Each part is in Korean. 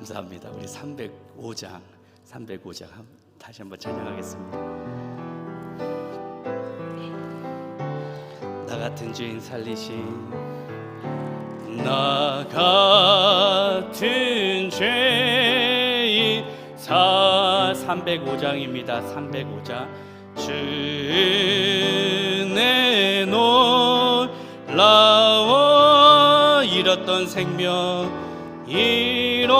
감사합니다. 우리 305장 다시 한번 찬양하겠습니다. 나 같은 죄인 살리신, 나 같은 죄인 305장입니다. 305장. 주내 놀라워 잃었던 생명, 잃었던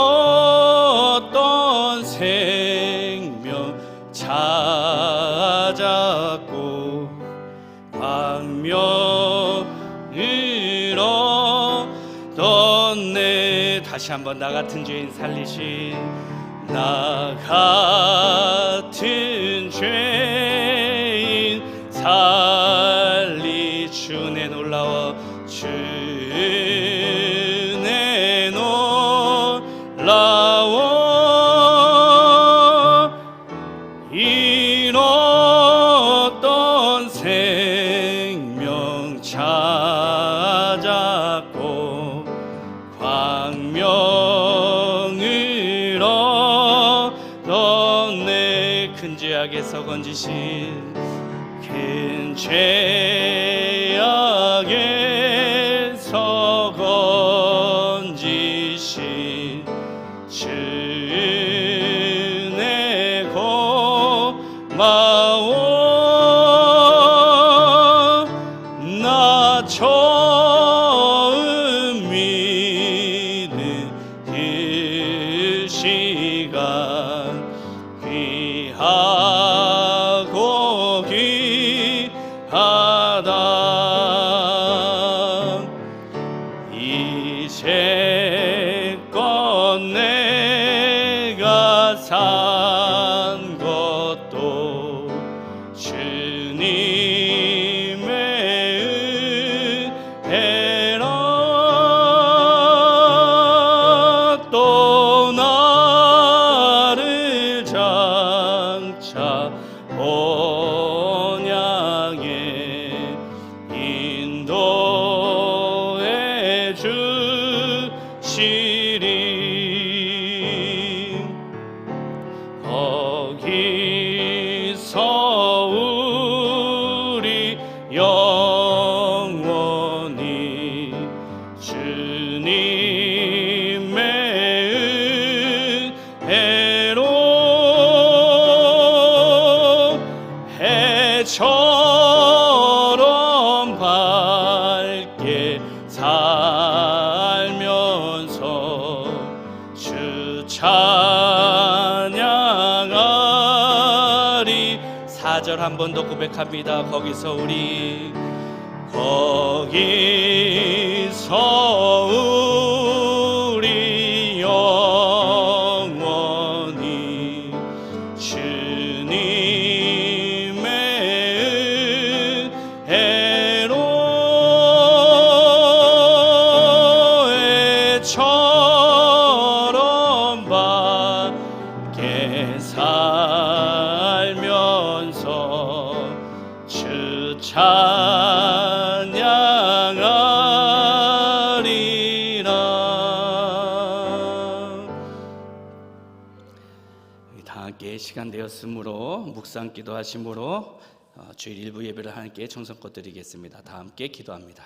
생명 찾았고 광명으로 떴네. 다시 한번 나 같은 죄인 살리신, 나 같은 죄인 살리. 주내 놀라워, 주내 놀라워 잃었던 생명 찾았고 광명으로 떴네. 큰 죄악에서 건지신, 큰 죄악에서 건지신 주내 고마워. 나 처음 믿는 그 시간 귀하고 귀하다. 이제껏 내가 산 것도 주님의 은혜라. 또 나를 장차 본향에 인도해 주시리. 거기서 우리 영원히 주님의 은혜로 해처럼 밝게 살면서 주 찬양하리. 4절 한 번 더 고백합니다. 거기서 우리 영원히 주님의 은혜로 애처럼 밝게 살면서 주 찬양하리라. 다 함께 시간 되었으므로 묵상 기도하심으로 주일 일부 예배를 함께 정성껏 드리겠습니다. 다 함께 기도합니다.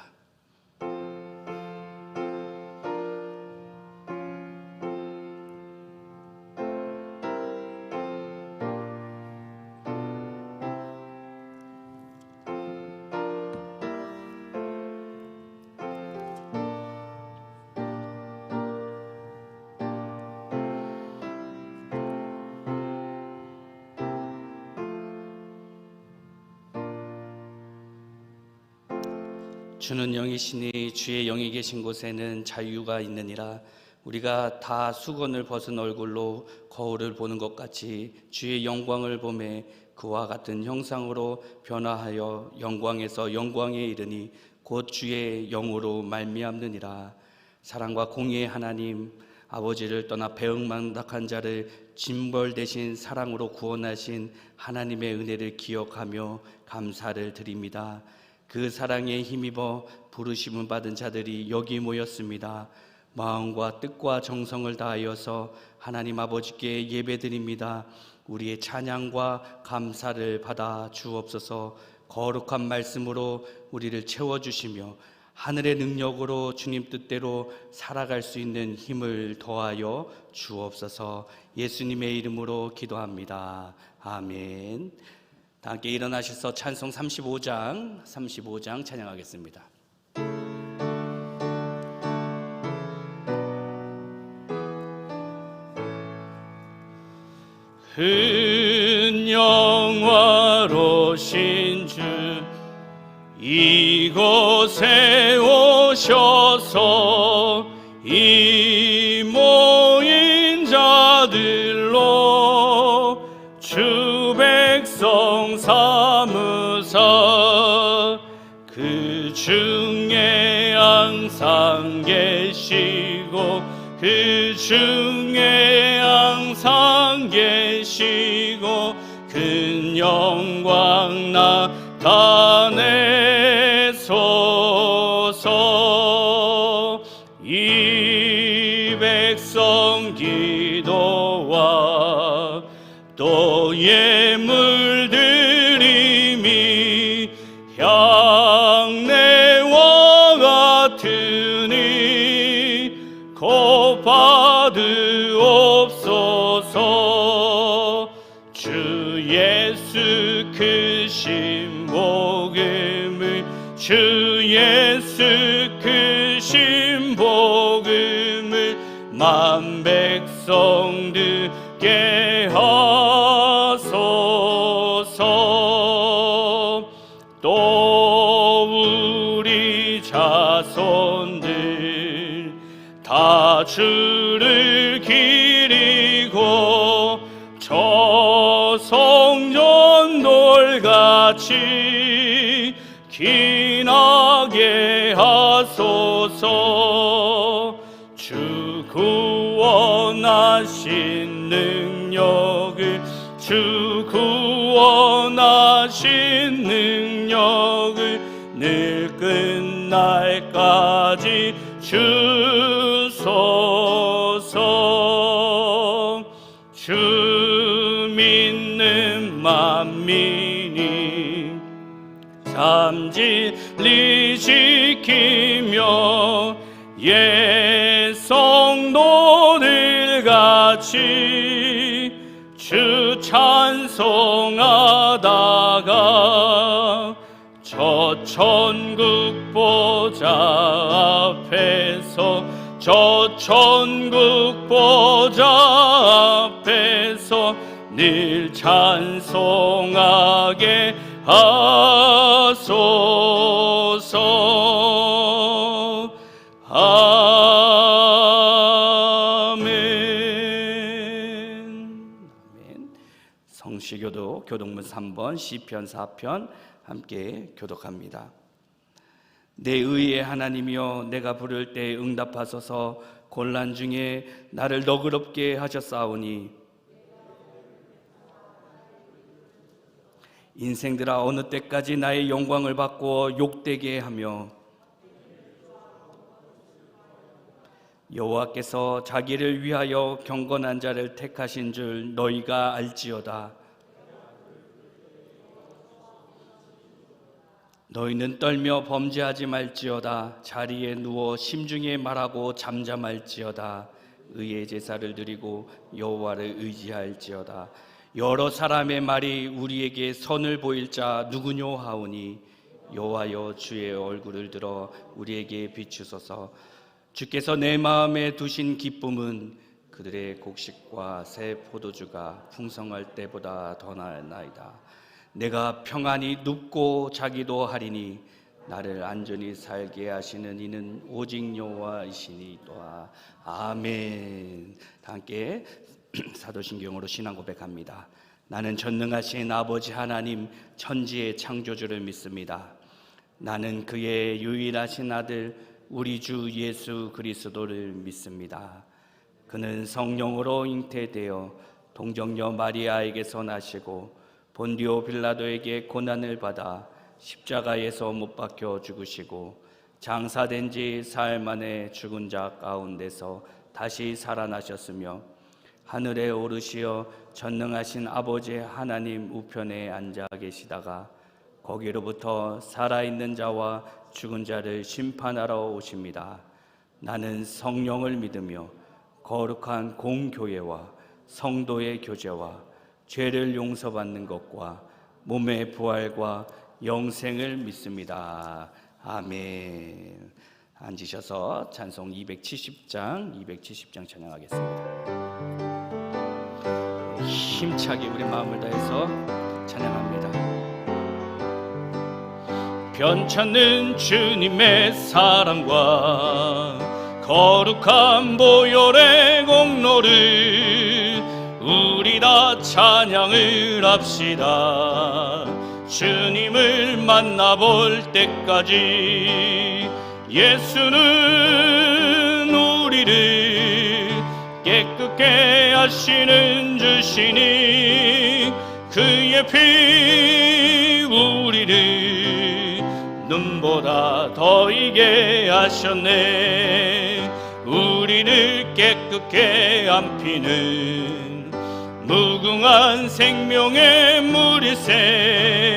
주는 영이시니 주의 영이 계신 곳에는 자유가 있느니라. 우리가 다 수건을 벗은 얼굴로 거울을 보는 것 같이 주의 영광을 보매 그와 같은 형상으로 변화하여 영광에서 영광에 이르니 곧 주의 영으로 말미암느니라. 사랑과 공의의 하나님, 아버지를 떠나 배은망덕한 자를 징벌 대신 사랑으로 구원하신 하나님의 은혜를 기억하며 감사를 드립니다. 그 사랑에 힘입어 부르심을 받은 자들이 여기 모였습니다. 마음과 뜻과 정성을 다하여서 하나님 아버지께 예배드립니다. 우리의 찬양과 감사를 받아 주옵소서. 거룩한 말씀으로 우리를 채워주시며 하늘의 능력으로 주님 뜻대로 살아갈 수 있는 힘을 더하여 주옵소서. 예수님의 이름으로 기도합니다. 아멘. 다 함께 일어나셔서 찬송 35장 찬양하겠습니다. 큰 영화로신 주 이곳에 오셔서 이 모인 자들로 주 백성 삼으사 그 중에 항상 계시고 그 중에 항상 계시고 큰 영광 나타내소서. 이 백성 기도와 또 예물 드림이 향내와 같으니 곧 받으옵소서. 주 예수 크신 복음을 주 예수 크신 복음을 만 백성 듣게 하소서. 또 우리 자손들 다 주를 기리고 저 성전 돌같이 기나게 하소서. 주 구원하신 능력을 주 구원하신 능력을 늘 끝날까지 주소서. 주 믿는 만민이 참 진리 지키며 옛 성도들 같이 주 찬송하다가 저 천국 보좌 앞에서 저 천국 보좌 앞에서 늘 찬송하게 하소서. 아멘. 성시교도 교독문 3번 시편 4편 함께 교독합니다. 내 의의 하나님이여 내가 부를 때 응답하소서. 곤란 중에 나를 너그럽게 하셨사오니 인생들아 어느 때까지 나의 영광을 바꾸어 욕되게 하며 여호와께서 자기를 위하여 경건한 자를 택하신 줄 너희가 알지어다. 너희는 떨며 범죄하지 말지어다. 자리에 누워 심중에 말하고 잠잠할지어다. 의의 제사를 드리고 여호와를 의지할지어다. 여러 사람의 말이 우리에게 선을 보일 자 누구뇨 하오니 여호와여 주의 얼굴을 들어 우리에게 비추소서. 주께서 내 마음에 두신 기쁨은 그들의 곡식과 새 포도주가 풍성할 때보다 더 나으나이다. 내가 평안히 눕고 자기도 하리니 나를 안전히 살게 하시는 이는 오직 여호와이시니이다. 아멘. 함께 사도신경으로 신앙 고백합니다. 나는 전능하신 아버지 하나님 천지의 창조주를 믿습니다. 나는 그의 유일하신 아들 우리 주 예수 그리스도를 믿습니다. 그는 성령으로 잉태되어 동정녀 마리아에게서 나시고 본디오 빌라도에게 고난을 받아 십자가에서 못 박혀 죽으시고 장사된 지 사흘 만에 죽은 자 가운데서 다시 살아나셨으며 하늘에 오르시어 전능하신 아버지 하나님 우편에 앉아 계시다가 거기로부터 살아있는 자와 죽은 자를 심판하러 오십니다. 나는 성령을 믿으며 거룩한 공교회와 성도의 교제와 죄를 용서받는 것과 몸의 부활과 영생을 믿습니다. 아멘. 앉으셔서 찬송 270장 찬양하겠습니다. 힘차게 우리 마음을 다해서 찬양합니다. 변찮는 주님의 사랑과 거룩한 보혈의 공로를 우리 다 찬양을 합시다. 주님을 만나볼 때까지 예수는 우리를 깨끗게 하시는 주시니 그의 피 우리를 눈보다 더 이게 하셨네. 우리를 깨끗게 한 피는 무궁한 생명의 물일세.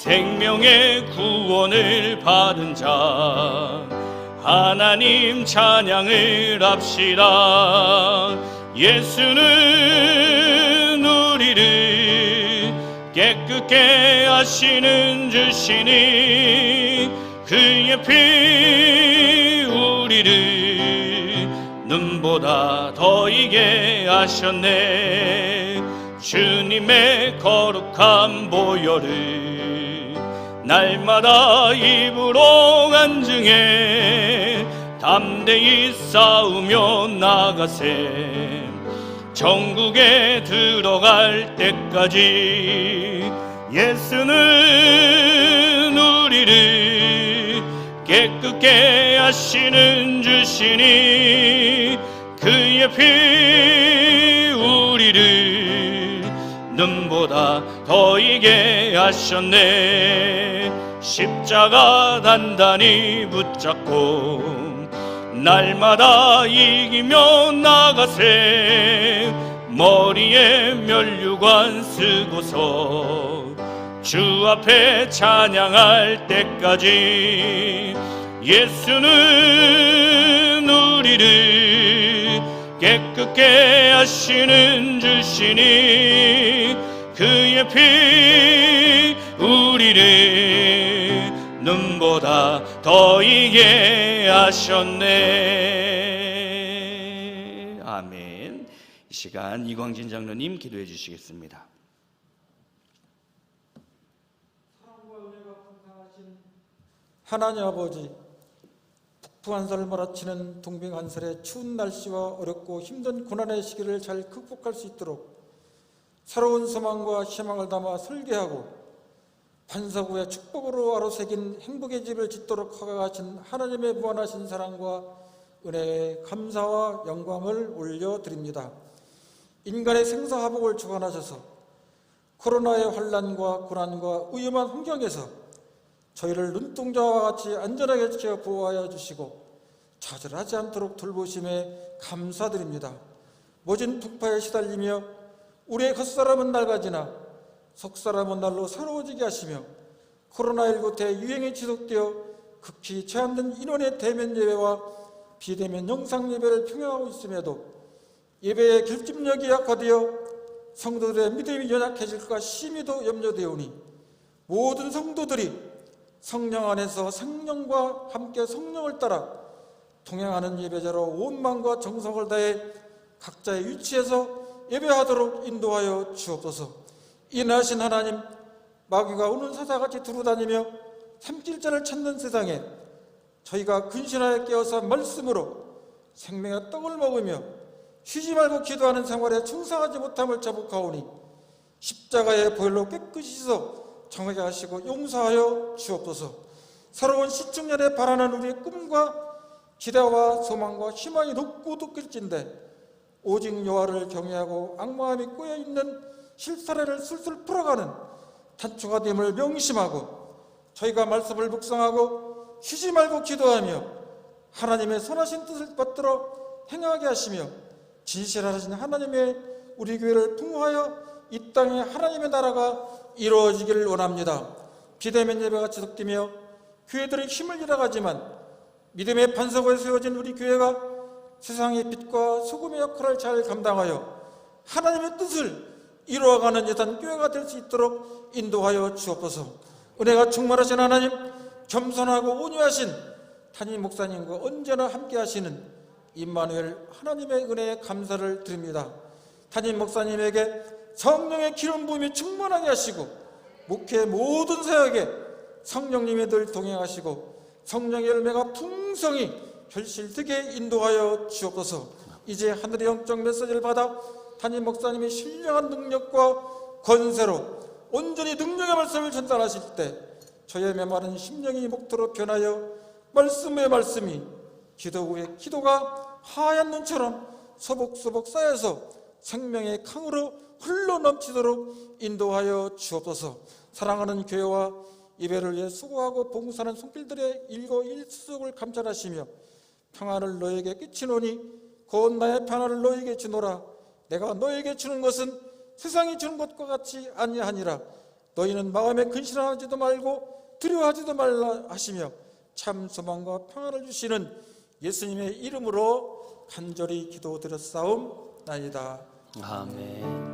생명의 구원을 받은 자 하나님 찬양을 합시다. 예수는 우리를 깨끗게 하시는 주시니 그의 피 우리를 눈보다 더 이게 하셨네. 주님의 거룩한 보혈을 날마다 입으로 간증해 담대히 싸우며 나가세. 천국에 들어갈 때까지 예수는 우리를 깨끗게 하시는 주시니 그의 피 우리를 눈보다 더 이게 하셨네. 십자가 단단히 붙잡고 날마다 이기며 나가세. 머리에 면류관 쓰고서 주 앞에 찬양할 때까지 예수는 우리를 깨끗게 하시는 주시니 그의 피 우리를 눈보다 더 이게 하셨네. 아멘. 이 시간 이광진 장로님 기도해 주시겠습니다. 사랑과 은혜가 풍성하신 하나님 아버지, 북부한산을 몰아치는 동빙한설의 추운 날씨와 어렵고 힘든 고난의 시기를 잘 극복할 수 있도록 새로운 소망과 희망을 담아 설계하고 반석 위에 축복으로 아로새긴 행복의 집을 짓도록 허가하신 하나님의 무한하신 사랑과 은혜에 감사와 영광을 올려드립니다. 인간의 생사화복을 주관하셔서 코로나의 환난과 고난과 위험한 환경에서 저희를 눈동자와 같이 안전하게 지켜 보호하여 주시고 좌절하지 않도록 돌보심에 감사드립니다. 모진 풍파에 시달리며 우리의 겉사람은 낡아지나 속사람은 날로 새로워지게 하시며 코로나19 대유행이 지속되어 극히 제한된 인원의 대면 예배와 비대면 영상 예배를 평행하고 있음에도 예배의 결집력이 약화되어 성도들의 믿음이 연약해질까 심히도 염려되오니 모든 성도들이 성령 안에서 생명과 함께 성령을 따라 동행하는 예배자로 온 마음과 정성을 다해 각자의 위치에서 예배하도록 인도하여 주옵소서. 인하신 하나님, 마귀가 우는 사자같이 두루다니며 삼킬자를 찾는 세상에 저희가 근신하여 깨어서 말씀으로 생명의 떡을 먹으며 쉬지 말고 기도하는 생활에 충성하지 못함을 자복하오니 십자가의 보혈로 깨끗이 씻어 정하게 하시고 용서하여 주옵소서. 새로운 시청년에 바라는 우리의 꿈과 기대와 소망과 희망이 높고 높길진데 오직 여호와를 경외하고 악마함이 꼬여있는 실사례를 술술 풀어가는 단초가 됨을 명심하고 저희가 말씀을 묵상하고 쉬지 말고 기도하며 하나님의 선하신 뜻을 받들어 행하게 하시며 진실하신 하나님의 우리 교회를 풍부하여 이 땅에 하나님의 나라가 이루어지기를 원합니다. 비대면 예배가 지속되며 교회들이 힘을 잃어가지만 믿음의 반석을 세워진 우리 교회가 세상의 빛과 소금의 역할을 잘 감당하여 하나님의 뜻을 이루어가는 예산 교회가 될 수 있도록 인도하여 주옵소서. 은혜가 충만하신 하나님, 겸손하고 온유하신 담임 목사님과 언제나 함께 하시는 임마누엘 하나님의 은혜에 감사를 드립니다. 담임 목사님에게 성령의 기름 부음이 충만하게 하시고 목회 모든 사역에 성령님이 늘 동행하시고 성령의 열매가 풍성히 결실되게 인도하여 주옵소서. 이제 하늘의 영적 메시지를 받아 담임 목사님이 신령한 능력과 권세로 온전히 능력의 말씀을 전달하실 때 저의 메마른 심령이 목도로 변하여 말씀의 말씀이 기도 후에 기도가 하얀 눈처럼 소복소복 쌓여서 생명의 강으로 흘러넘치도록 인도하여 주옵소서. 사랑하는 교회와 예배를 위해 수고하고 봉사하는 손길들의 일거일속을 감찰하시며 평안을 너에게 끼치노니 곧 나의 평안을 너에게 주노라. 내가 너에게 주는 것은 세상이 주는 것과 같이 아니하니라. 너희는 마음에 근심하지도 말고 두려워하지도 말라 하시며 참 소망과 평안을 주시는 예수님의 이름으로 간절히 기도드렸사옵나이다. 아멘.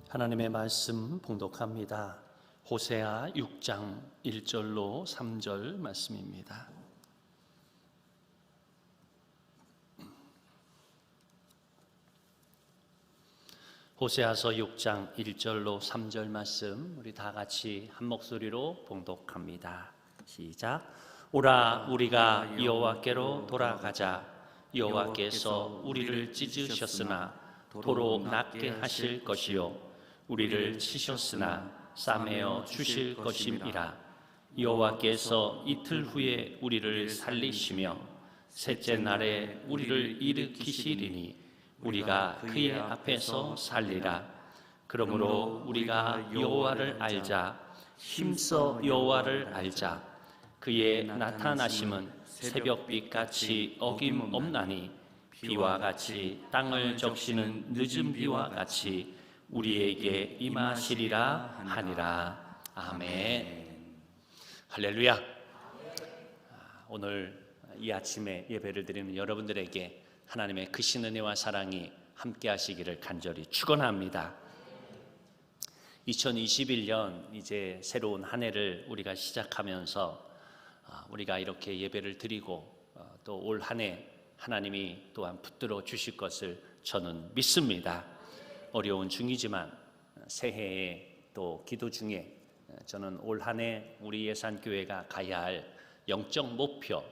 하나님의 말씀 봉독합니다. 호세아 6장 1절로 3절 말씀입니다. 호세아서 6장 1절로 3절 말씀 우리 다 같이 한 목소리로 봉독합니다. 시작. 오라 우리가 여호와께로 돌아가자. 여호와께서 우리를 찢으셨으나 도로 낫게 하실 것이요 우리를 치셨으나 싸매어 주실 것임이라. 여호와께서 이틀 후에 우리를 살리시며 셋째 날에 우리를 일으키시리니 우리가 그의 앞에서 살리라. 그러므로 우리가 여호와를 알자. 힘써 여호와를 알자. 그의 나타나심은 새벽빛같이 어김없나니 비와 같이 땅을 적시는 늦은 비와 같이 우리에게 임하시리라 하니라. 아멘. 할렐루야. 오늘 이 아침에 예배를 드리는 여러분들에게 하나님의 크신 은혜와 사랑이 함께 하시기를 간절히 축원합니다. 2021년 이제 새로운 한 해를 우리가 시작하면서 우리가 이렇게 예배를 드리고 또 올 한 해 하나님이 또한 붙들어 주실 것을 저는 믿습니다. 어려운 중이지만 새해에 또 기도 중에 저는 올 한 해 우리 예산교회가 가야 할 영적 목표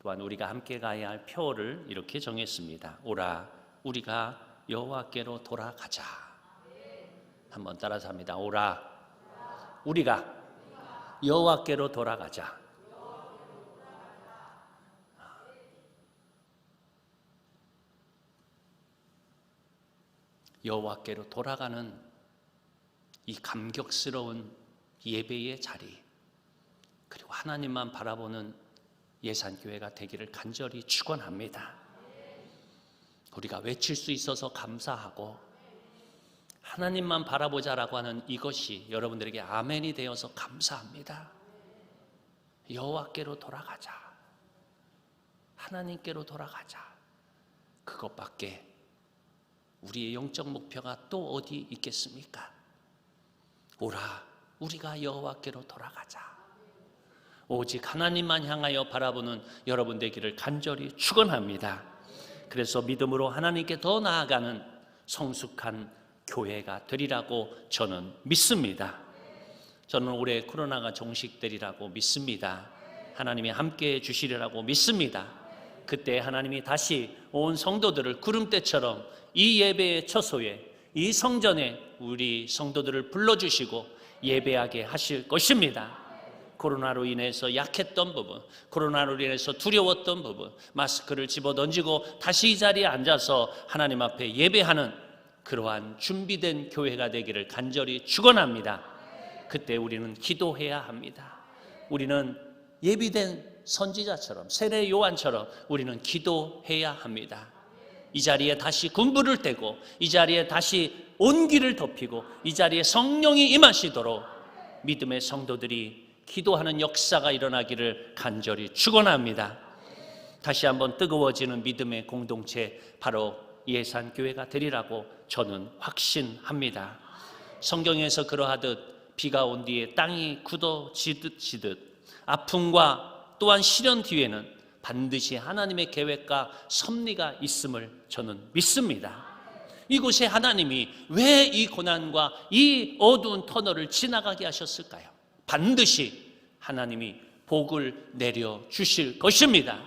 또한 우리가 함께 가야 할 표를 이렇게 정했습니다. 오라 우리가 여호와께로 돌아가자. 한번 따라서 합니다. 오라 우리가 여호와께로 돌아가자. 여호와께로 돌아가는 이 감격스러운 예배의 자리, 그리고 하나님만 바라보는 예산교회가 되기를 간절히 축원합니다. 우리가 외칠 수 있어서 감사하고 하나님만 바라보자라고 하는 이것이 여러분들에게 아멘이 되어서 감사합니다. 여호와께로 돌아가자. 하나님께로 돌아가자. 그것밖에 우리의 영적 목표가 또 어디 있겠습니까? 오라 우리가 여호와께로 돌아가자. 오직 하나님만 향하여 바라보는 여러분 되기를 간절히 축원합니다. 그래서 믿음으로 하나님께 더 나아가는 성숙한 교회가 되리라고 저는 믿습니다. 저는 올해 코로나가 종식되리라고 믿습니다. 하나님이 함께해 주시리라고 믿습니다. 그때 하나님이 다시 온 성도들을 구름대처럼 이 예배의 처소에, 이 성전에 우리 성도들을 불러주시고 예배하게 하실 것입니다. 코로나로 인해서 약했던 부분, 코로나로 인해서 두려웠던 부분, 마스크를 집어던지고 다시 이 자리에 앉아서 하나님 앞에 예배하는 그러한 준비된 교회가 되기를 간절히 축원합니다. 그때 우리는 기도해야 합니다. 우리는 예비된 선지자처럼, 세례 요한처럼 우리는 기도해야 합니다. 이 자리에 다시 군부를 떼고, 이 자리에 다시 온기를 덮이고, 이 자리에 성령이 임하시도록 믿음의 성도들이 기도하는 역사가 일어나기를 간절히 축원합니다. 다시 한번 뜨거워지는 믿음의 공동체, 바로 예산교회가 되리라고 저는 확신합니다. 성경에서 그러하듯 비가 온 뒤에 땅이 굳어지듯 아픔과 또한 시련 뒤에는 반드시 하나님의 계획과 섭리가 있음을 저는 믿습니다. 이곳에 하나님이 왜 이 고난과 이 어두운 터널을 지나가게 하셨을까요? 반드시 하나님이 복을 내려 주실 것입니다.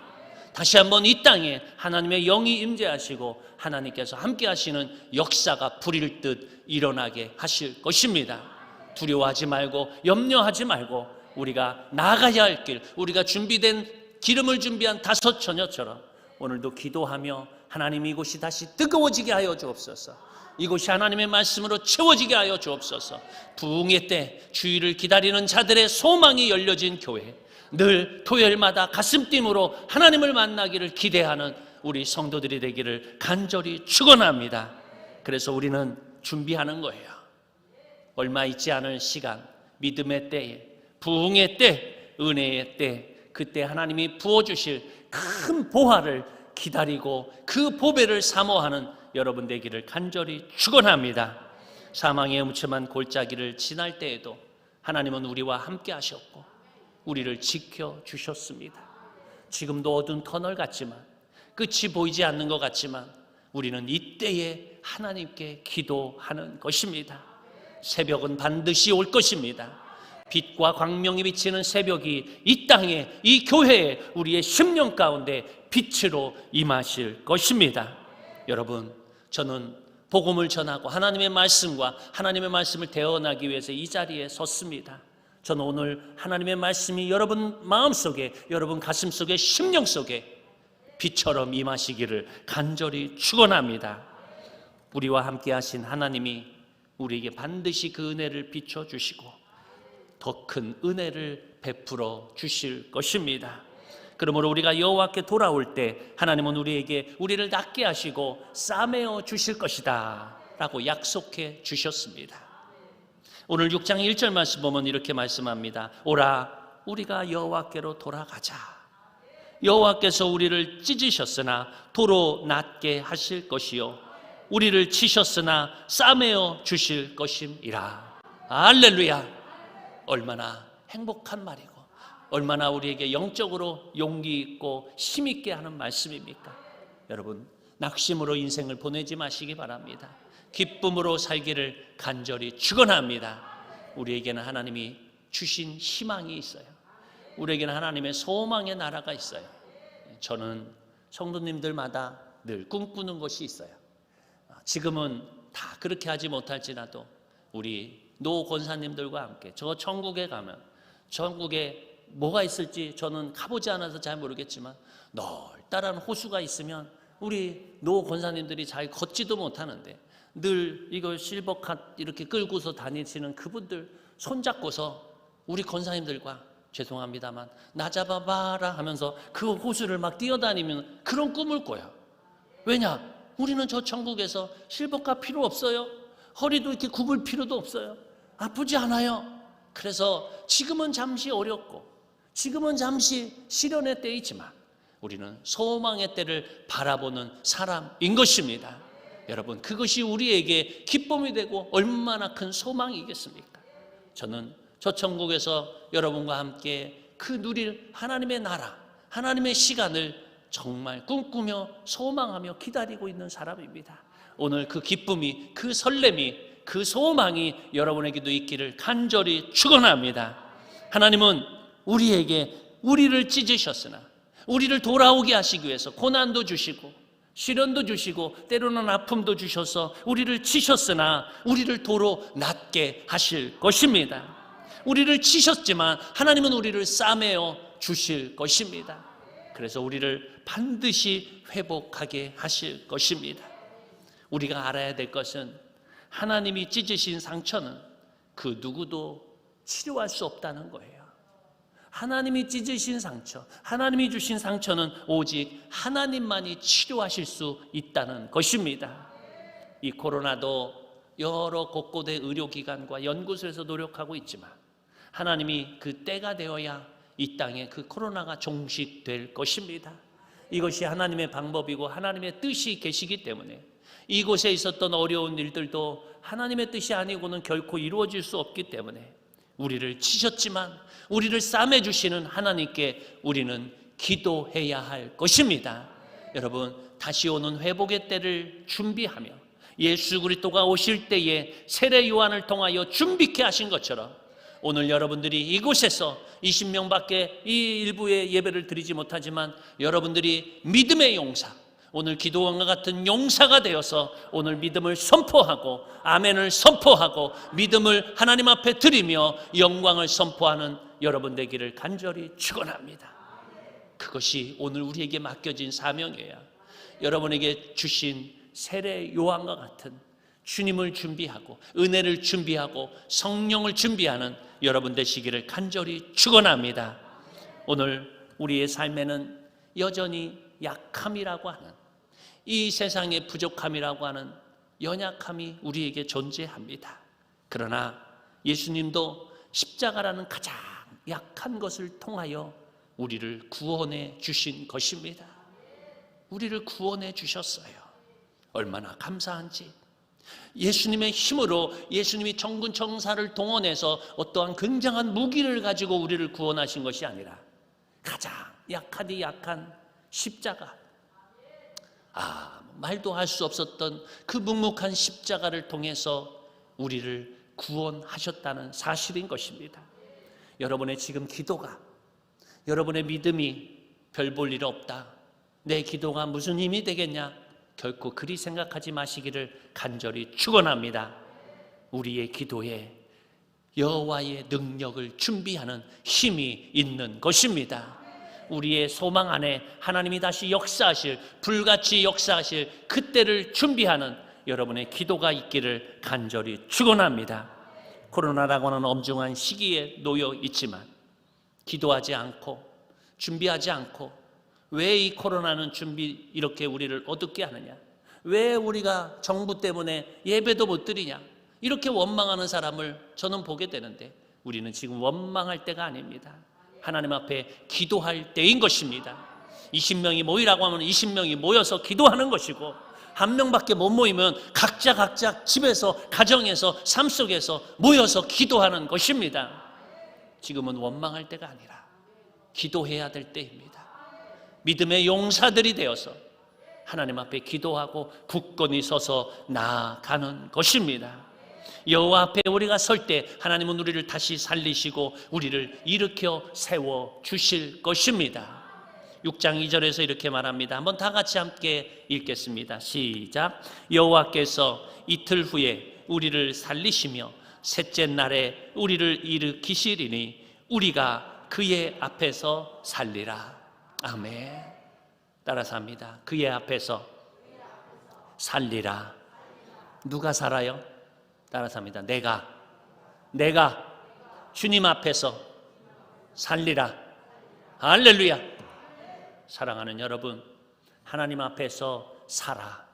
다시 한번 이 땅에 하나님의 영이 임재하시고 하나님께서 함께 하시는 역사가 불일 듯 일어나게 하실 것입니다. 두려워하지 말고 염려하지 말고 우리가 나아가야 할 길, 우리가 준비된 기름을 준비한 다섯 처녀처럼 오늘도 기도하며 하나님 이곳이 다시 뜨거워지게 하여 주옵소서. 이곳이 하나님의 말씀으로 채워지게 하여 주옵소서. 부흥의 때 주의를 기다리는 자들의 소망이 열려진 교회, 늘 토요일마다 가슴뛴으로 하나님을 만나기를 기대하는 우리 성도들이 되기를 간절히 축원합니다. 그래서 우리는 준비하는 거예요. 얼마 있지 않을 시간, 믿음의 때에, 부흥의 때, 은혜의 때, 그때 하나님이 부어주실 큰 보화를 기다리고 그 보배를 사모하는 여러분 되기를 간절히 축원합니다. 사망의 음침한 골짜기를 지날 때에도 하나님은 우리와 함께 하셨고 우리를 지켜주셨습니다. 지금도 어두운 터널 같지만, 끝이 보이지 않는 것 같지만 우리는 이때에 하나님께 기도하는 것입니다. 새벽은 반드시 올 것입니다. 빛과 광명이 비치는 새벽이 이 땅에, 이 교회에, 우리의 심령 가운데 빛으로 임하실 것입니다. 여러분, 저는 복음을 전하고 하나님의 말씀과 하나님의 말씀을 대언하기 위해서 이 자리에 섰습니다. 저는 오늘 하나님의 말씀이 여러분 마음속에, 여러분 가슴속에, 심령 속에 빛처럼 임하시기를 간절히 축원합니다. 우리와 함께 하신 하나님이 우리에게 반드시 그 은혜를 비춰주시고 더 큰 은혜를 베풀어 주실 것입니다. 그러므로 우리가 여호와께 돌아올 때 하나님은 우리에게 우리를 낫게 하시고 싸매어 주실 것이다 라고 약속해 주셨습니다. 오늘 6장 1절 말씀 보면 이렇게 말씀합니다. 오라, 우리가 여호와께로 돌아가자. 여호와께서 우리를 찢으셨으나 도로 낫게 하실 것이요 우리를 치셨으나 싸매어 주실 것임이라. 할렐루야. 얼마나 행복한 말이고 얼마나 우리에게 영적으로 용기 있고 힘 있게 하는 말씀입니까? 여러분, 낙심으로 인생을 보내지 마시기 바랍니다. 기쁨으로 살기를 간절히 축원합니다. 우리에게는 하나님이 주신 희망이 있어요. 우리에게는 하나님의 소망의 나라가 있어요. 저는 성도님들마다 늘 꿈꾸는 것이 있어요. 지금은 다 그렇게 하지 못할지라도 우리 노 권사님들과 함께 저 천국에 가면, 천국에 뭐가 있을지 저는 가보지 않아서 잘 모르겠지만 넓다란 호수가 있으면 우리 노 권사님들이 잘 걷지도 못하는데 늘 이걸 실버카 이렇게 끌고서 다니시는 그분들 손잡고서 우리 권사님들과 죄송합니다만 나 잡아봐라 하면서 그 호수를 막 뛰어다니면 그런 꿈을 꿔요. 왜냐? 우리는 저 천국에서 실버카 필요 없어요. 허리도 이렇게 굽을 필요도 없어요. 아프지 않아요. 그래서 지금은 잠시 어렵고 지금은 잠시 시련의 때이지만 우리는 소망의 때를 바라보는 사람인 것입니다. 여러분, 그것이 우리에게 기쁨이 되고 얼마나 큰 소망이겠습니까? 저는 저 천국에서 여러분과 함께 그 누릴 하나님의 나라, 하나님의 시간을 정말 꿈꾸며 소망하며 기다리고 있는 사람입니다. 오늘 그 기쁨이, 그 설렘이, 그 소망이 여러분에게도 있기를 간절히 축원합니다. 하나님은 우리에게 우리를 찢으셨으나 우리를 돌아오게 하시기 위해서 고난도 주시고 시련도 주시고 때로는 아픔도 주셔서 우리를 치셨으나 우리를 도로 낫게 하실 것입니다. 우리를 치셨지만 하나님은 우리를 싸매어 주실 것입니다. 그래서 우리를 반드시 회복하게 하실 것입니다. 우리가 알아야 될 것은 하나님이 찢으신 상처는 그 누구도 치료할 수 없다는 거예요. 하나님이 찢으신 상처, 하나님이 주신 상처는 오직 하나님만이 치료하실 수 있다는 것입니다. 이 코로나도 여러 곳곳의 의료기관과 연구소에서 노력하고 있지만 하나님이 그 때가 되어야 이 땅에 그 코로나가 종식될 것입니다. 이것이 하나님의 방법이고 하나님의 뜻이 계시기 때문에 이곳에 있었던 어려운 일들도 하나님의 뜻이 아니고는 결코 이루어질 수 없기 때문에 우리를 치셨지만 우리를 싸매주시는 하나님께 우리는 기도해야 할 것입니다. 여러분, 다시 오는 회복의 때를 준비하며 예수 그리스도가 오실 때에 세례 요한을 통하여 준비케 하신 것처럼 오늘 여러분들이 이곳에서 20명밖에 이 일부의 예배를 드리지 못하지만 여러분들이 믿음의 용사, 오늘 기도원과 같은 용사가 되어서 오늘 믿음을 선포하고 아멘을 선포하고 믿음을 하나님 앞에 드리며 영광을 선포하는 여러분 되기를 간절히 축원합니다. 그것이 오늘 우리에게 맡겨진 사명이에요. 여러분에게 주신 세례 요한과 같은 주님을 준비하고 은혜를 준비하고 성령을 준비하는 여러분 되시기를 간절히 축원합니다. 오늘 우리의 삶에는 여전히 약함이라고 하는 이 세상의 부족함이라고 하는 연약함이 우리에게 존재합니다. 그러나 예수님도 십자가라는 가장 약한 것을 통하여 우리를 구원해 주신 것입니다. 우리를 구원해 주셨어요. 얼마나 감사한지. 예수님의 힘으로 예수님이 정군청사를 동원해서 어떠한 굉장한 무기를 가지고 우리를 구원하신 것이 아니라 가장 약하디 약한 십자가, 말도 할 수 없었던 그 묵묵한 십자가를 통해서 우리를 구원하셨다는 사실인 것입니다. 여러분의 지금 기도가, 여러분의 믿음이 별 볼 일 없다, 내 기도가 무슨 힘이 되겠냐, 결코 그리 생각하지 마시기를 간절히 축원합니다. 우리의 기도에 여호와의 능력을 준비하는 힘이 있는 것입니다. 우리의 소망 안에 하나님이 다시 역사하실, 불같이 역사하실 그때를 준비하는 여러분의 기도가 있기를 간절히 축원합니다. 코로나라고 하는 엄중한 시기에 놓여 있지만 기도하지 않고 준비하지 않고 왜 이 코로나는 이렇게 우리를 어둡게 하느냐, 왜 우리가 정부 때문에 예배도 못 드리냐, 이렇게 원망하는 사람을 저는 보게 되는데 우리는 지금 원망할 때가 아닙니다. 하나님 앞에 기도할 때인 것입니다. 20명이 모이라고 하면 20명이 모여서 기도하는 것이고, 한 명밖에 못 모이면 각자 집에서, 가정에서, 삶 속에서 모여서 기도하는 것입니다. 지금은 원망할 때가 아니라 기도해야 될 때입니다. 믿음의 용사들이 되어서 하나님 앞에 기도하고 굳건히 서서 나아가는 것입니다. 여호와 앞에 우리가 설 때 하나님은 우리를 다시 살리시고 우리를 일으켜 세워 주실 것입니다. 6장 2절에서 이렇게 말합니다. 한번 다 같이 함께 읽겠습니다. 시작. 여호와께서 이틀 후에 우리를 살리시며 셋째 날에 우리를 일으키시리니 우리가 그의 앞에서 살리라. 아멘. 따라서 합니다. 그의 앞에서 살리라. 누가 살아요? 따라서 합니다. 내가 주님 앞에서 살리라. 할렐루야. 사랑하는 여러분, 하나님 앞에서 살아.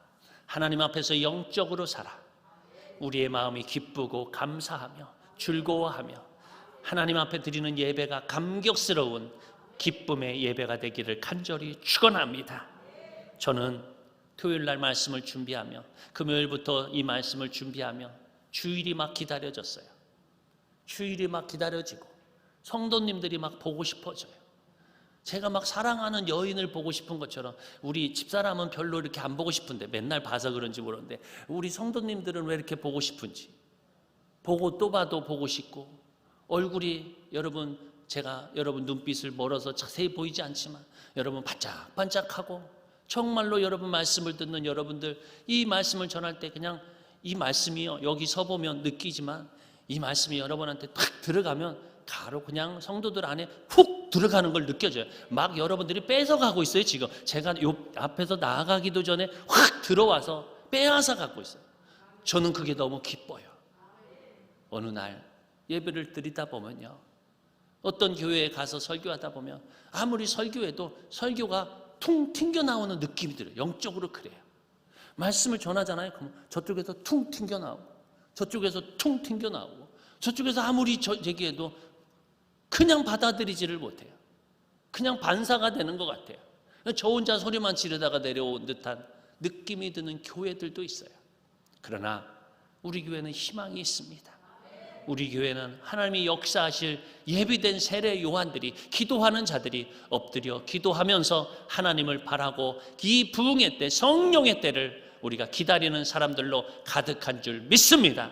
하나님 앞에서 영적으로 살아. 우리의 마음이 기쁘고 감사하며 즐거워하며 하나님 앞에 드리는 예배가 감격스러운 기쁨의 예배가 되기를 간절히 축원합니다. 저는 토요일 날 말씀을 준비하며 금요일부터 이 말씀을 준비하며 주일이 막 기다려졌어요. 주일이 막 기다려지고 성도님들이 막 보고 싶어져요. 제가 막 사랑하는 여인을 보고 싶은 것처럼 우리 집사람은 별로 이렇게 안 보고 싶은데, 맨날 봐서 그런지 모르는데 우리 성도님들은 왜 이렇게 보고 싶은지, 보고 또 봐도 보고 싶고, 얼굴이 여러분 제가 여러분 눈빛을 멀어서 자세히 보이지 않지만 여러분 반짝반짝하고 정말로 여러분 말씀을 듣는 여러분들, 이 말씀을 전할 때 그냥 이 말씀이요, 여기 서 보면 느끼지만 이 말씀이 여러분한테 탁 들어가면 바로 그냥 성도들 안에 훅 들어가는 걸 느껴져요. 막 여러분들이 뺏어가고 있어요. 지금 제가 요 앞에서 나아가기도 전에 확 들어와서 빼앗아 갖고 있어요. 저는 그게 너무 기뻐요. 어느 날 예배를 드리다 보면요, 어떤 교회에 가서 설교하다 보면 아무리 설교해도 설교가 퉁 튕겨 나오는 느낌이 들어요. 영적으로 그래요. 말씀을 전하잖아요. 그럼 저쪽에서 퉁 튕겨 나오고 저쪽에서 퉁 튕겨 나오고 저쪽에서 아무리 얘기해도 그냥 받아들이지를 못해요. 그냥 반사가 되는 것 같아요. 저 혼자 소리만 지르다가 내려온 듯한 느낌이 드는 교회들도 있어요. 그러나 우리 교회는 희망이 있습니다. 우리 교회는 하나님이 역사하실 예비된 세례 요한들이, 기도하는 자들이 엎드려 기도하면서 하나님을 바라고 이 부흥의 때, 성령의 때를 우리가 기다리는 사람들로 가득한 줄 믿습니다.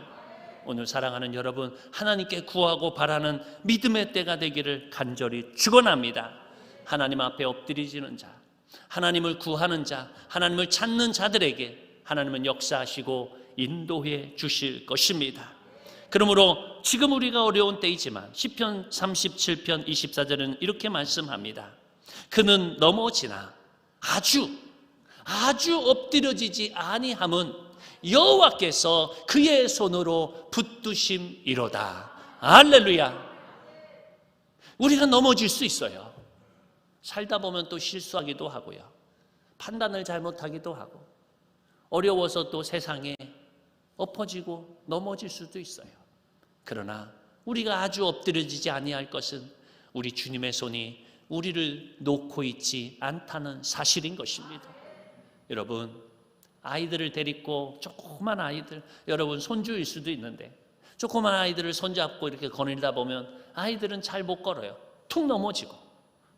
오늘 사랑하는 여러분, 하나님께 구하고 바라는 믿음의 때가 되기를 간절히 축원합니다. 하나님 앞에 엎드리지는 자, 하나님을 구하는 자, 하나님을 찾는 자들에게 하나님은 역사하시고 인도해 주실 것입니다. 그러므로 지금 우리가 어려운 때이지만 시편 37편 24절은 이렇게 말씀합니다. 그는 넘어지나 아주 엎드려지지 아니함은 여호와께서 그의 손으로 붙드심이로다. 할렐루야. 우리가 넘어질 수 있어요. 살다 보면 또 실수하기도 하고요, 판단을 잘못하기도 하고, 어려워서 또 세상에 엎어지고 넘어질 수도 있어요. 그러나 우리가 아주 엎드려지지 아니할 것은 우리 주님의 손이 우리를 놓고 있지 않다는 사실인 것입니다. 여러분, 아이들을 데리고, 조그만 아이들, 여러분 손주일 수도 있는데 조그만 아이들을 손잡고 이렇게 거닐다 보면 아이들은 잘 못 걸어요. 툭 넘어지고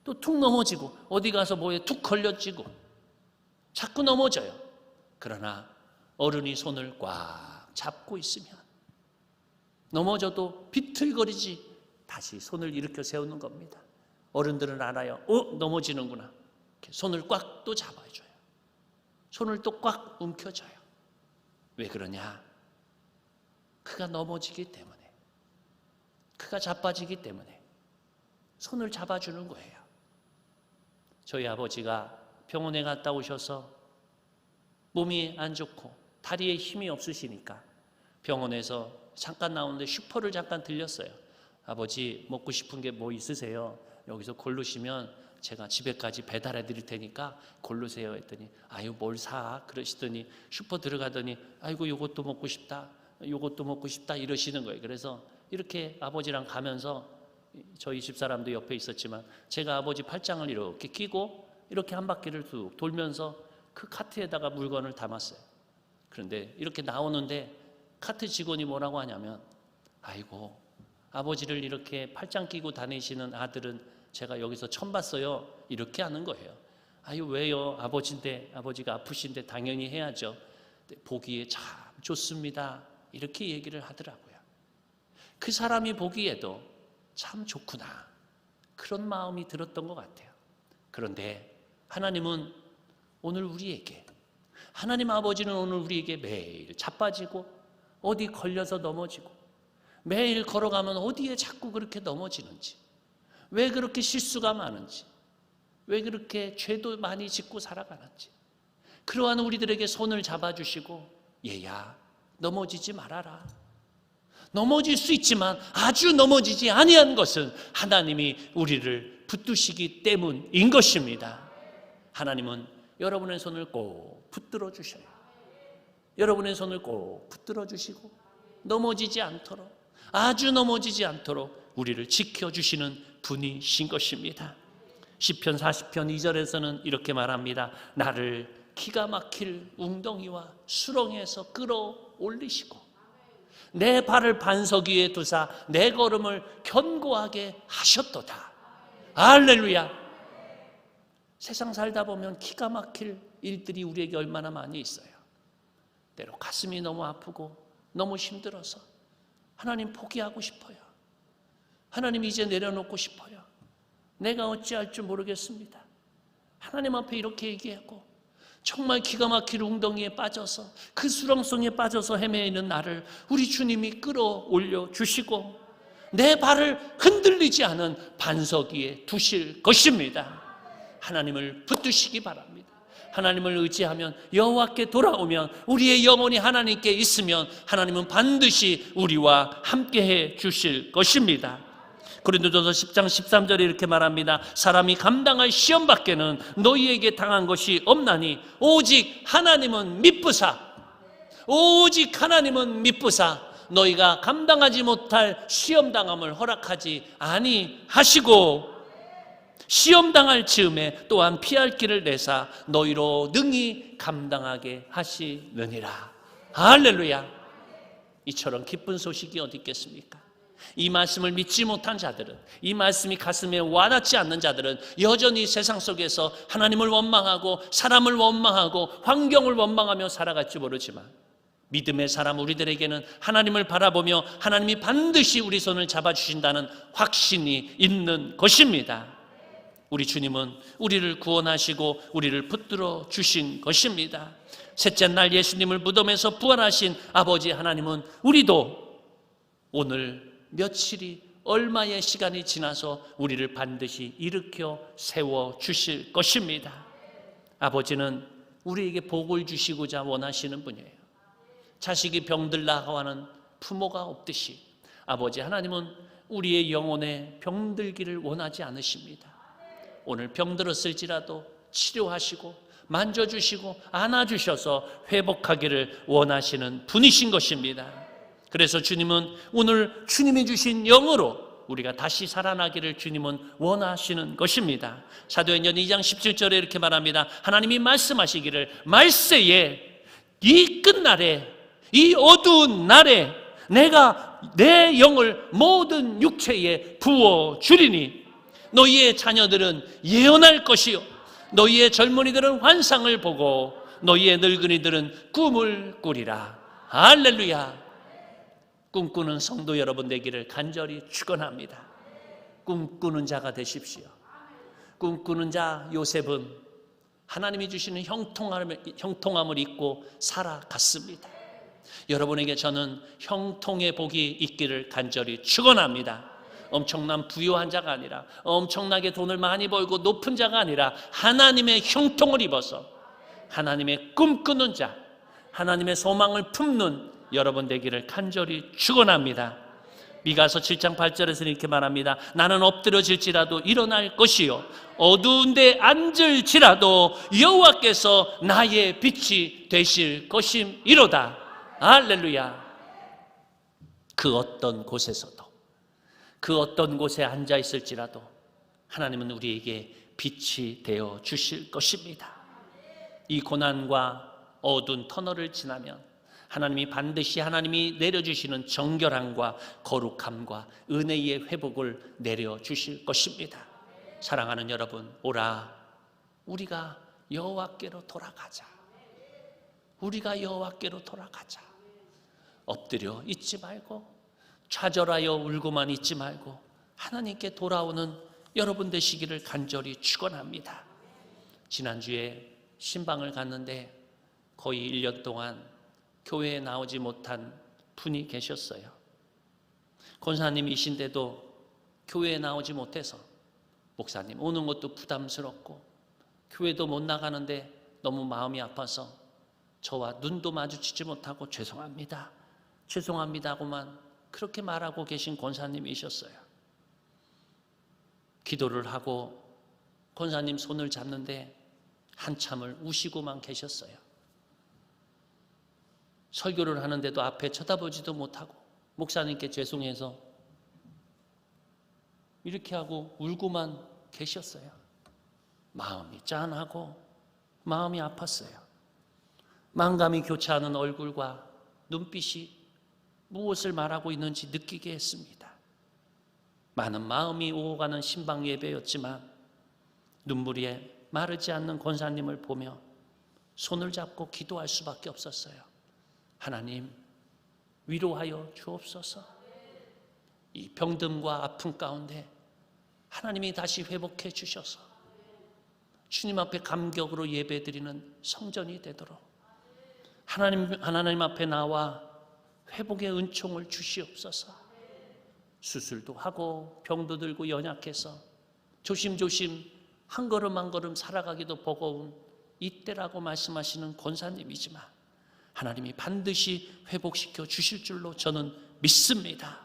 또 툭 넘어지고 어디 가서 뭐에 툭 걸려지고 자꾸 넘어져요. 그러나 어른이 손을 꽉 잡고 있으면 넘어져도 비틀거리지 다시 손을 일으켜 세우는 겁니다. 어른들은 알아요. 넘어지는구나. 손을 꽉 또 잡아줘요. 손을 또 꽉 움켜줘요. 왜 그러냐? 그가 넘어지기 때문에, 그가 자빠지기 때문에 손을 잡아주는 거예요. 저희 아버지가 병원에 갔다 오셔서 몸이 안 좋고 다리에 힘이 없으시니까 병원에서 잠깐 나오는데 슈퍼를 잠깐 들렸어요. 아버지 먹고 싶은 게 뭐 있으세요? 여기서 고르시면 제가 집에까지 배달해 드릴 테니까 고르세요 했더니 아유 뭘 사? 그러시더니 슈퍼 들어가더니 아이고 요것도 먹고 싶다, 요것도 먹고 싶다 이러시는 거예요. 그래서 이렇게 아버지랑 가면서 저희 집사람도 옆에 있었지만 제가 아버지 팔짱을 이렇게 끼고 이렇게 한 바퀴를 쭉 돌면서 그 카트에다가 물건을 담았어요. 그런데 이렇게 나오는데 카트 직원이 뭐라고 하냐면 아이고 아버지를 이렇게 팔짱 끼고 다니시는 아들은 제가 여기서 처음 봤어요. 이렇게 하는 거예요. 아유 왜요? 아버지인데, 아버지가 아프신데 당연히 해야죠. 보기에 참 좋습니다. 이렇게 얘기를 하더라고요. 그 사람이 보기에도 참 좋구나, 그런 마음이 들었던 것 같아요. 그런데 하나님은 오늘 우리에게, 하나님 아버지는 오늘 우리에게 매일 자빠지고 어디 걸려서 넘어지고 매일 걸어가면 어디에 자꾸 그렇게 넘어지는지, 왜 그렇게 실수가 많은지, 왜 그렇게 죄도 많이 짓고 살아가는지, 그러한 우리들에게 손을 잡아주시고 얘야 넘어지지 말아라. 넘어질 수 있지만 아주 넘어지지 아니한 것은 하나님이 우리를 붙드시기 때문인 것입니다. 하나님은 여러분의 손을 꼭 붙들어 주셔요. 여러분의 손을 꼭 붙들어 주시고 넘어지지 않도록, 아주 넘어지지 않도록 우리를 지켜주시는 분이신 것입니다. 시편 40편 2절에서는 이렇게 말합니다. 나를 기가 막힐 웅덩이와 수렁에서 끌어올리시고 내 발을 반석 위에 두사 내 걸음을 견고하게 하셨도다. 할렐루야. 세상 살다 보면 기가 막힐 일들이 우리에게 얼마나 많이 있어요. 때로 가슴이 너무 아프고 너무 힘들어서 하나님 포기하고 싶어요. 하나님 이제 내려놓고 싶어요. 내가 어찌할 줄 모르겠습니다. 하나님 앞에 이렇게 얘기하고 정말 기가 막힐 웅덩이에 빠져서 그 수렁성에 빠져서 헤매이는 나를 우리 주님이 끌어올려 주시고 내 발을 흔들리지 않은 반석 위에 두실 것입니다. 하나님을 붙드시기 바랍니다. 하나님을 의지하면, 여호와께 돌아오면, 우리의 영혼이 하나님께 있으면 하나님은 반드시 우리와 함께해 주실 것입니다. 고린도전서 10장 13절에 이렇게 말합니다. 사람이 감당할 시험 밖에는 너희에게 당한 것이 없나니 오직 하나님은 미쁘사, 오직 하나님은 미쁘사 너희가 감당하지 못할 시험당함을 허락하지 아니하시고 시험당할 즈음에 또한 피할 길을 내사 너희로 능히 감당하게 하시느니라. 할렐루야. 이처럼 기쁜 소식이 어디 있겠습니까? 이 말씀을 믿지 못한 자들은, 이 말씀이 가슴에 와닿지 않는 자들은 여전히 세상 속에서 하나님을 원망하고 사람을 원망하고 환경을 원망하며 살아갈지 모르지만, 믿음의 사람 우리들에게는 하나님을 바라보며 하나님이 반드시 우리 손을 잡아주신다는 확신이 있는 것입니다. 우리 주님은 우리를 구원하시고 우리를 붙들어 주신 것입니다. 셋째 날 예수님을 무덤에서 부활하신 아버지 하나님은 우리도 오늘 며칠이, 얼마의 시간이 지나서 우리를 반드시 일으켜 세워 주실 것입니다. 아버지는 우리에게 복을 주시고자 원하시는 분이에요. 자식이 병들라고 하는 부모가 없듯이 아버지 하나님은 우리의 영혼에 병들기를 원하지 않으십니다. 오늘 병들었을지라도 치료하시고 만져주시고 안아주셔서 회복하기를 원하시는 분이신 것입니다. 그래서 주님은 오늘 주님이 주신 영으로 우리가 다시 살아나기를 주님은 원하시는 것입니다. 사도행전 2장 17절에 이렇게 말합니다. 하나님이 말씀하시기를 말세에 이 끝날에, 이 어두운 날에 내가 내 영을 모든 육체에 부어주리니 너희의 자녀들은 예언할 것이요 너희의 젊은이들은 환상을 보고 너희의 늙은이들은 꿈을 꾸리라. 할렐루야. 꿈꾸는 성도 여러분 되기를 간절히 축원합니다. 꿈꾸는 자가 되십시오. 꿈꾸는 자 요셉은 하나님이 주시는 형통함을 잊고 살아갔습니다. 여러분에게 저는 형통의 복이 있기를 간절히 축원합니다. 엄청난 부유한 자가 아니라, 엄청나게 돈을 많이 벌고 높은 자가 아니라 하나님의 형통을 입어서 하나님의 꿈꾸는 자, 하나님의 소망을 품는 여러분 되기를 간절히 축원합니다. 미가서 7장 8절에서 이렇게 말합니다. 나는 엎드려질지라도 일어날 것이요 어두운 데 앉을지라도 여호와께서 나의 빛이 되실 것임이로다. 할렐루야. 그 어떤 곳에서도, 그 어떤 곳에 앉아 있을지라도 하나님은 우리에게 빛이 되어 주실 것입니다. 이 고난과 어두운 터널을 지나면 하나님이 반드시 하나님이 내려주시는 정결함과 거룩함과 은혜의 회복을 내려주실 것입니다. 사랑하는 여러분, 오라 우리가 여호와께로 돌아가자. 우리가 여호와께로 돌아가자. 엎드려 있지 말고 좌절하여 울고만 있지 말고 하나님께 돌아오는 여러분 되시기를 간절히 축원합니다. 지난주에 신방을 갔는데 거의 1년 동안 교회에 나오지 못한 분이 계셨어요. 권사님이신데도 교회에 나오지 못해서 목사님 오는 것도 부담스럽고 교회도 못 나가는데 너무 마음이 아파서 저와 눈도 마주치지 못하고 죄송합니다, 죄송합니다 하고만 그렇게 말하고 계신 권사님이셨어요. 기도를 하고 권사님 손을 잡는데 한참을 우시고만 계셨어요. 설교를 하는데도 앞에 쳐다보지도 못하고 목사님께 죄송해서 이렇게 하고 울고만 계셨어요. 마음이 짠하고 마음이 아팠어요. 만감이 교차하는 얼굴과 눈빛이 무엇을 말하고 있는지 느끼게 했습니다. 많은 마음이 오가는 신방 예배였지만 눈물이 마르지 않는 권사님을 보며 손을 잡고 기도할 수밖에 없었어요. 하나님 위로하여 주옵소서. 이 병듦과 아픔 가운데 하나님이 다시 회복해 주셔서 주님 앞에 감격으로 예배드리는 성전이 되도록 하나님 앞에 나와 회복의 은총을 주시옵소서. 수술도 하고 병도 들고 연약해서 조심조심 한 걸음 한 걸음 살아가기도 버거운 이때라고 말씀하시는 권사님이지만 하나님이 반드시 회복시켜 주실 줄로 저는 믿습니다.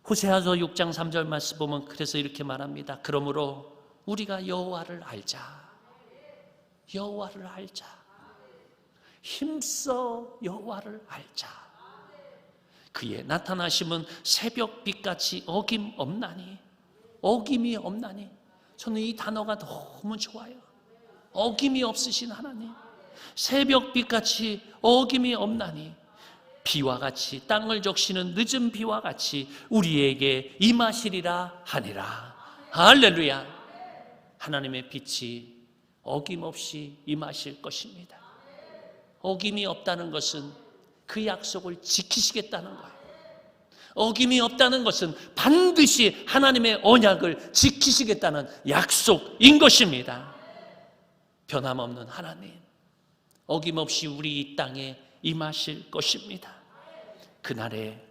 호세아서 6장 3절 말씀 보면 그래서 이렇게 말합니다. 그러므로 우리가 여호와를 알자. 여호와를 알자. 힘써 여호와를 알자. 그의 나타나심은 새벽빛같이 어김없나니. 어김이 없나니. 저는 이 단어가 너무 좋아요. 어김이 없으신 하나님. 새벽빛같이 어김이 없나니 비와 같이 땅을 적시는 늦은 비와 같이 우리에게 임하시리라 하니라. 할렐루야. 하나님의 빛이 어김없이 임하실 것입니다. 어김이 없다는 것은 그 약속을 지키시겠다는 거예요. 어김이 없다는 것은 반드시 하나님의 언약을 지키시겠다는 약속인 것입니다. 변함없는 하나님, 어김없이 우리 이 땅에 임하실 것입니다. 그날에,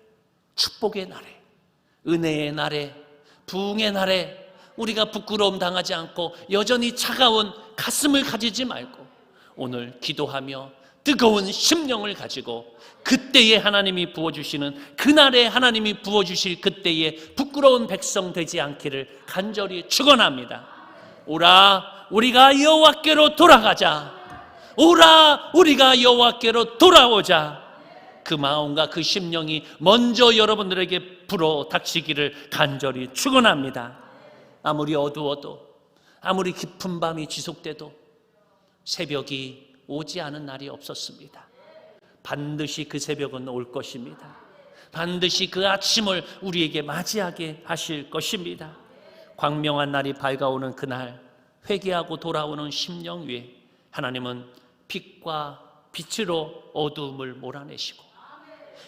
축복의 날에, 은혜의 날에, 부흥의 날에 우리가 부끄러움 당하지 않고 여전히 차가운 가슴을 가지지 말고 오늘 기도하며 뜨거운 심령을 가지고 그때에 하나님이 부어주시는, 그날에 하나님이 부어주실 그때에 부끄러운 백성 되지 않기를 간절히 축원합니다. 오라 우리가 여호와께로 돌아가자. 오라 우리가 여호와께로 돌아오자. 그 마음과 그 심령이 먼저 여러분들에게 불어 닥치기를 간절히 축원합니다. 아무리 어두워도, 아무리 깊은 밤이 지속돼도 새벽이 오지 않은 날이 없었습니다. 반드시 그 새벽은 올 것입니다. 반드시 그 아침을 우리에게 맞이하게 하실 것입니다. 광명한 날이 밝아오는 그날, 회개하고 돌아오는 심령 위에 하나님은 빛과 빛으로 어두움을 몰아내시고,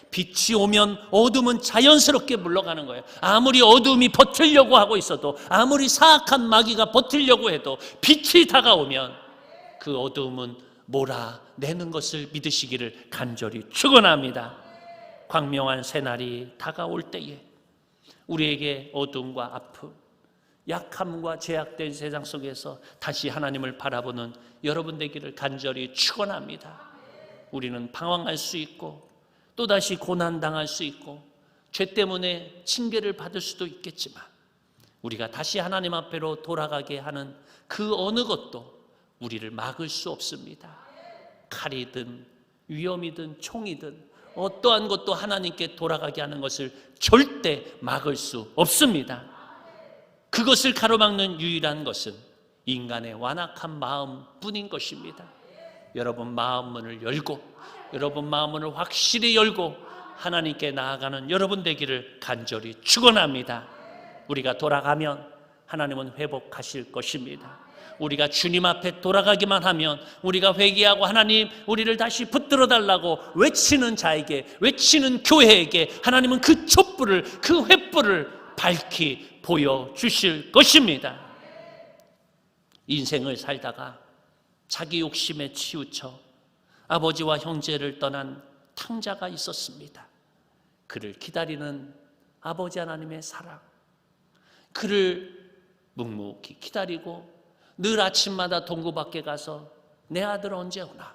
빛이 오면 어둠은 자연스럽게 물러가는 거예요. 아무리 어둠이 버티려고 하고 있어도, 아무리 사악한 마귀가 버티려고 해도 빛이 다가오면 그 어둠은 몰아내는 것을 믿으시기를 간절히 축원합니다. 광명한 새날이 다가올 때에 우리에게 어둠과 아픔, 약함과 제약된 세상 속에서 다시 하나님을 바라보는 여러분 되기를 간절히 축원합니다. 우리는 방황할 수 있고 또다시 고난당할 수 있고 죄 때문에 징계를 받을 수도 있겠지만 우리가 다시 하나님 앞으로 돌아가게 하는 그 어느 것도 우리를 막을 수 없습니다. 칼이든 위험이든 총이든 어떠한 것도 하나님께 돌아가게 하는 것을 절대 막을 수 없습니다. 그것을 가로막는 유일한 것은 인간의 완악한 마음뿐인 것입니다. 여러분 마음 문을 열고, 여러분 마음 문을 확실히 열고 하나님께 나아가는 여러분 되기를 간절히 축원합니다. 우리가 돌아가면 하나님은 회복하실 것입니다. 우리가 주님 앞에 돌아가기만 하면, 우리가 회개하고 하나님 우리를 다시 붙들어 달라고 외치는 자에게, 외치는 교회에게 하나님은 그 촛불을, 그 횃불을 밝히 보여주실 것입니다. 인생을 살다가 자기 욕심에 치우쳐 아버지와 형제를 떠난 탕자가 있었습니다. 그를 기다리는 아버지 하나님의 사랑, 그를 묵묵히 기다리고 늘 아침마다 동구 밖에 가서 내 아들 언제 오나,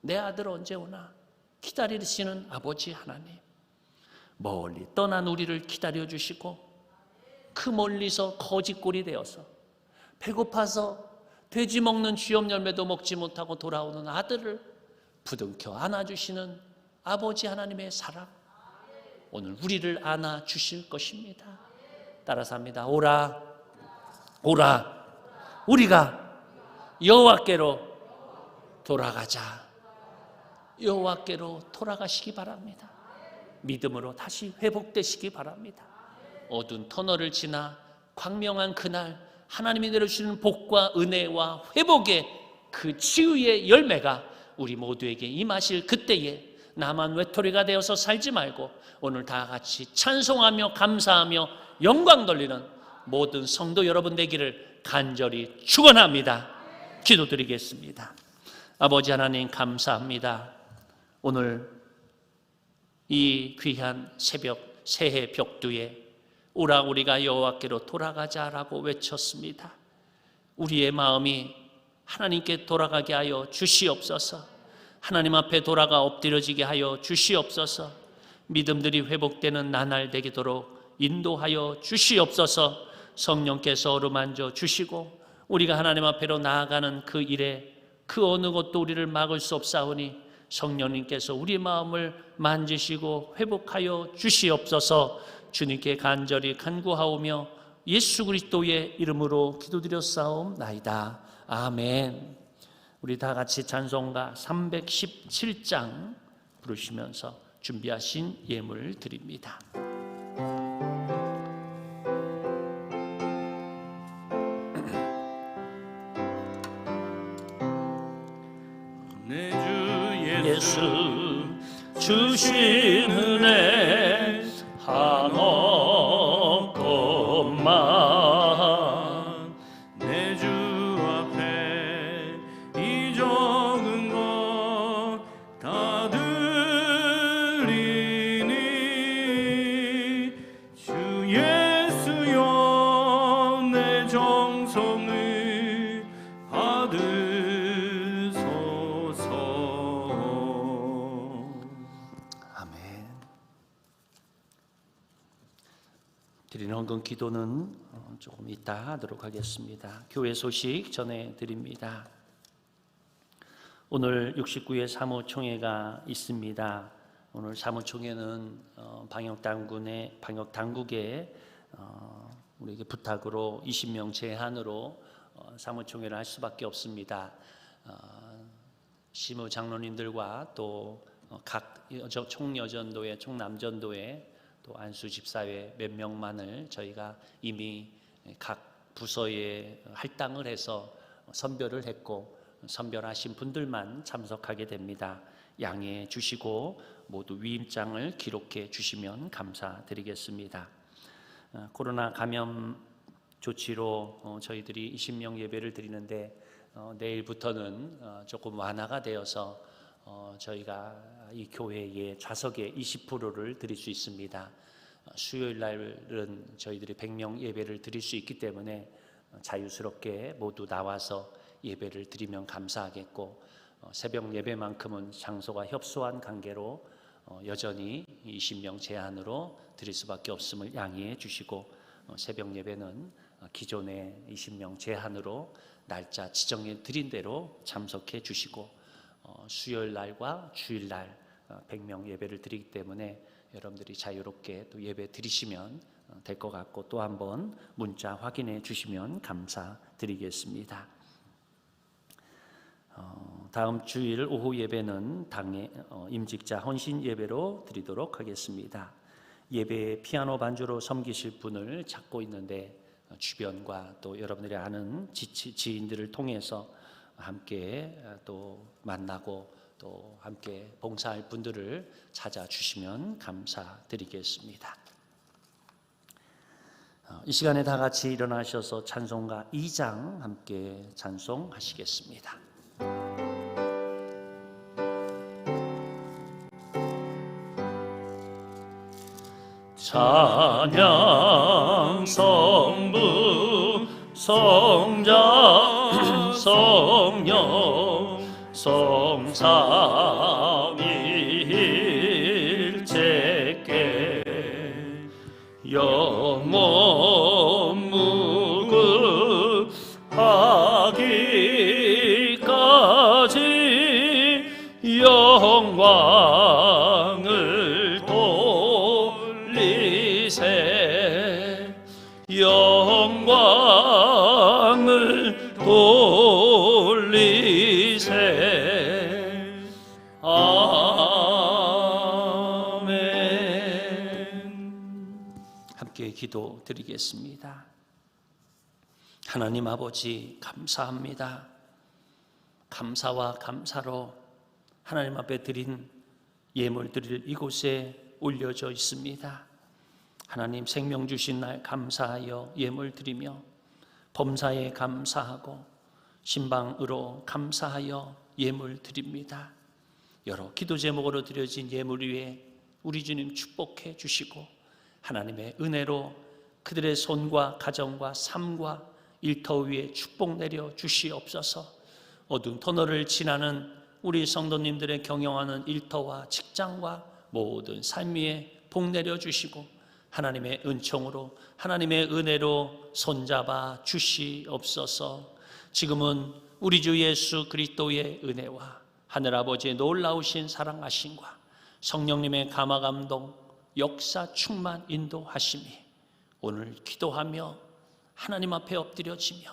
내 아들 언제 오나 기다리시는 아버지 하나님, 멀리 떠난 우리를 기다려주시고 그 멀리서 거지꼴이 되어서 배고파서 돼지 먹는 쥐염 열매도 먹지 못하고 돌아오는 아들을 부둥켜 안아주시는 아버지 하나님의 사랑, 오늘 우리를 안아주실 것입니다. 따라서 합니다. 오라, 오라, 우리가 여호와께로 돌아가자. 여호와께로 돌아가시기 바랍니다. 믿음으로 다시 회복되시기 바랍니다. 어두운 터널을 지나 광명한 그날 하나님이 내려주시는 복과 은혜와 회복의 그 치유의 열매가 우리 모두에게 임하실 그때에 나만 외톨이가 되어서 살지 말고 오늘 다 같이 찬송하며 감사하며 영광 돌리는 모든 성도 여러분 되기를 간절히 축원합니다. 기도드리겠습니다. 아버지 하나님 감사합니다. 오늘 이 귀한 새벽 새해 벽두에 오라 우리가 여호와께로 돌아가자라고 외쳤습니다. 우리의 마음이 하나님께 돌아가게 하여 주시옵소서. 하나님 앞에 돌아가 엎드려지게 하여 주시옵소서. 믿음들이 회복되는 나날 되도록 인도하여 주시옵소서. 성령께서 어루만져 주시고 우리가 하나님 앞에로 나아가는 그 일에 그 어느 것도 우리를 막을 수 없사오니 성령님께서 우리 마음을 만지시고 회복하여 주시옵소서. 주님께 간절히 간구하오며 예수 그리스도의 이름으로 기도드렸사옵나이다. 아멘. 우리 다 같이 찬송가 317장 부르시면서 준비하신 예물 드립니다. 내 주 예수 주신 은혜 한없건만 내 주 앞에 이 적은 것 다 드리니 주 예수여 내 정성을 받으소서. 아멘. 드리는 헌금 기도는 조금 이따 하도록 하겠습니다. 교회 소식 전해드립니다. 오늘 69회 사무총회가 있습니다. 오늘 사무총회는 방역당국의 우리에게 부탁으로 20명 제한으로 사무총회를 할 수밖에 없습니다. 시무 장로님들과 또 각 총여전도회, 총남전도회, 또 안수 집사회 몇 명만을 저희가 이미 각 부서에 할당을 해서 선별을 했고 선별하신 분들만 참석하게 됩니다. 양해해 주시고 모두 위임장을 기록해 주시면 감사드리겠습니다. 코로나 감염 조치로 저희들이 20명 예배를 드리는데 내일부터는 조금 완화가 되어서 저희가 이 교회의 좌석의 20%를 드릴 수 있습니다. 수요일 날은 저희들이 100명 예배를 드릴 수 있기 때문에 자유스럽게 모두 나와서 예배를 드리면 감사하겠고 새벽 예배만큼은 장소가 협소한 관계로 여전히 20명 제한으로 드릴 수밖에 없음을 양해해 주시고 새벽 예배는 기존의 20명 제한으로 날짜 지정해 드린 대로 참석해 주시고 수요일 날과 주일 날 100명 예배를 드리기 때문에 여러분들이 자유롭게 또 예배 드리시면 될 것 같고 또 한번 문자 확인해 주시면 감사드리겠습니다. 다음 주일 오후 예배는 당의 임직자 헌신 예배로 드리도록 하겠습니다. 예배에 피아노 반주로 섬기실 분을 찾고 있는데 주변과 또 여러분들이 아는 지인들을 통해서 함께 또 만나고 또 함께 봉사할 분들을 찾아주시면 감사드리겠습니다. 이 시간에 다 같이 일어나셔서 찬송가 2장 함께 찬송하시겠습니다. 찬양 성부 성자 성령 성삼위일체께 영원 무급하기까지 영광을 돌리세 영광을 돌리세 아멘. 함께 기도 드리겠습니다. 하나님 아버지 감사합니다. 감사와 감사로 하나님 앞에 드린 예물 드릴 이곳에 올려져 있습니다. 하나님 생명 주신 날 감사하여 예물 드리며 범사에 감사하고 신방으로 감사하여 예물 드립니다. 여러 기도 제목으로 드려진 예물 위에 우리 주님 축복해 주시고 하나님의 은혜로 그들의 손과 가정과 삶과 일터 위에 축복 내려 주시옵소서. 어두운 터널을 지나는 우리 성도님들의 경영하는 일터와 직장과 모든 삶 위에 복 내려 주시고 하나님의 은총으로 하나님의 은혜로 손잡아 주시옵소서. 지금은 우리 주 예수 그리스도의 은혜와 하늘아버지의 놀라우신 사랑하심과 성령님의 감화감동 역사 충만 인도하심이 오늘 기도하며 하나님 앞에 엎드려지며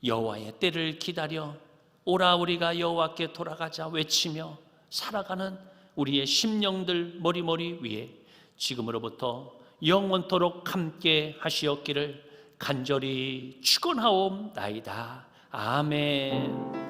여호와의 때를 기다려 오라 우리가 여호와께 돌아가자 외치며 살아가는 우리의 심령들 머리머리 위에 지금으로부터 영원토록 함께 하시옵기를 간절히 축원하옵나이다. 아멘.